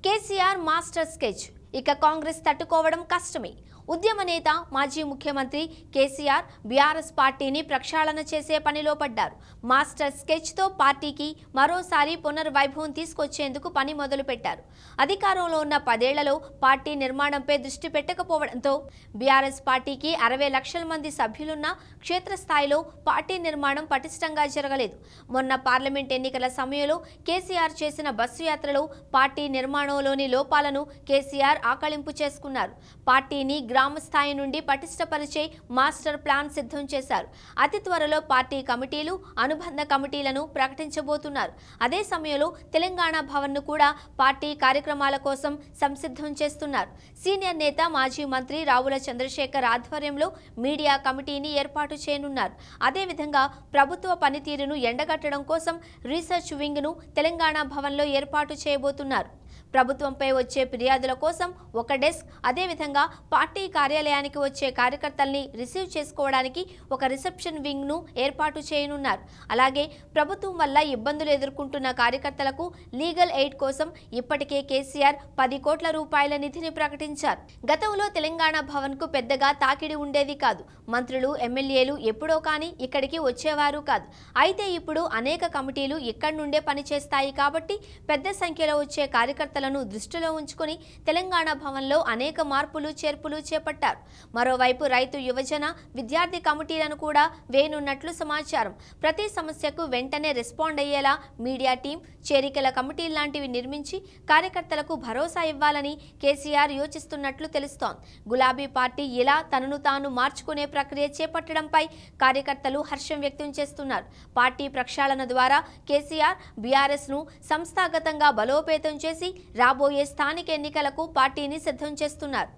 KCR master sketch ఇక కాంగ్రెస్ తట్టుకోవడం కష్టమే. ఉద్యమ నేత మాజీ ముఖ్యమంత్రి కేసీఆర్ బీఆర్ఎస్ పార్టీని ప్రక్షాళన చేసే పనిలో పడ్డారు. మాస్టర్ స్కెచ్ తో పార్టీకి మరోసారి పునర్వైభవం తీసుకొచ్చేందుకు పని మొదలుపెట్టారు. అధికారంలో ఉన్న 10 ఏళ్లలో పార్టీ నిర్మాణంపై దృష్టి పెట్టకపోవడంతో బీఆర్ఎస్ పార్టీకి 60 లక్షల మంది సభ్యులున్న క్షేత్రస్థాయిలో పార్టీ నిర్మాణం పటిష్టంగా జరగలేదు. మొన్న పార్లమెంట్ ఎన్నికల సమయంలో కేసీఆర్ చేసిన బస్సు యాత్రలో పార్టీ నిర్మాణంలోని లోపాలను కేసీఆర్ ఆకళింపు చేసుకున్నారు. పార్టీని గ్రామ స్థాయి నుండి పటిష్టపరిచే మాస్టర్ ప్లాన్ సిద్ధం చేశారు. అతి త్వరలో పార్టీ కమిటీలు, అనుబంధ కమిటీలను ప్రకటించబోతున్నారు. అదే సమయంలో తెలంగాణ భవన్ ను కూడా పార్టీ కార్యక్రమాల కోసం సంసిద్ధం చేస్తున్నారు. సీనియర్ నేత మాజీ మంత్రి రావుల చంద్రశేఖర్ ఆధ్వర్యంలో మీడియా కమిటీని ఏర్పాటు చేయనున్నారు. అదేవిధంగా ప్రభుత్వ పనితీరును ఎండగట్టడం కోసం రీసెర్చ్ వింగ్ ను తెలంగాణ భవన్ లో ఏర్పాటు చేయబోతున్నారు. ప్రభుత్వంపై వచ్చే ఫిర్యాదుల కోసం ఒక డెస్క్, అదేవిధంగా పార్టీ కార్యాలయానికి వచ్చే కార్యకర్తల్ని రిసీవ్ చేసుకోవడానికి ఒక రిసెప్షన్ వింగ్ ను ఏర్పాటు చేయనున్నారు. అలాగే ప్రభుత్వం వల్ల ఇబ్బందులు ఎదుర్కొంటున్న కార్యకర్తలకు లీగల్ ఎయిడ్ కోసం ఇప్పటికే కేసీఆర్ 10 కోట్ల రూపాయల నిధిని ప్రకటించారు. గతంలో తెలంగాణ భవన్ కు పెద్దగా తాకిడి ఉండేది కాదు. మంత్రులు, ఎమ్మెల్యేలు ఎప్పుడో కానీ ఇక్కడికి వచ్చేవారు కాదు. అయితే ఇప్పుడు అనేక కమిటీలు ఇక్కడి నుండే పనిచేస్తాయి కాబట్టి పెద్ద సంఖ్యలో వచ్చే కార్యకర్తలను దృష్టిలో ఉంచుకుని తెలంగాణ భవన్లో అనేక మార్పులు, చేర్పులు చేపట్టారు. మరోవైపు రైతు, యువజన, విద్యార్థి కమిటీలను కూడా వేయనున్నట్లు సమాచారం. ప్రతి సమస్యకు వెంటనే రెస్పాండ్ అయ్యేలా మీడియా టీం, చేరికల కమిటీ లాంటివి నిర్మించి కార్యకర్తలకు భరోసా ఇవ్వాలని కేసీఆర్ యోచిస్తున్నట్లు తెలుస్తోంది. గులాబీ పార్టీ ఇలా తనను తాను మార్చుకునే ప్రక్రియ చేపట్టడంపై కార్యకర్తలు హర్షం వ్యక్తం చేస్తున్నారు. పార్టీ ప్రక్షాళన ద్వారా కేసీఆర్ బీఆర్ఎస్ ను సంస్థాగతంగా బలోపేతం చేసి రాబోయే స్థానిక ఎన్నికలకు పార్టీని సిద్ధం చేస్తున్నారు.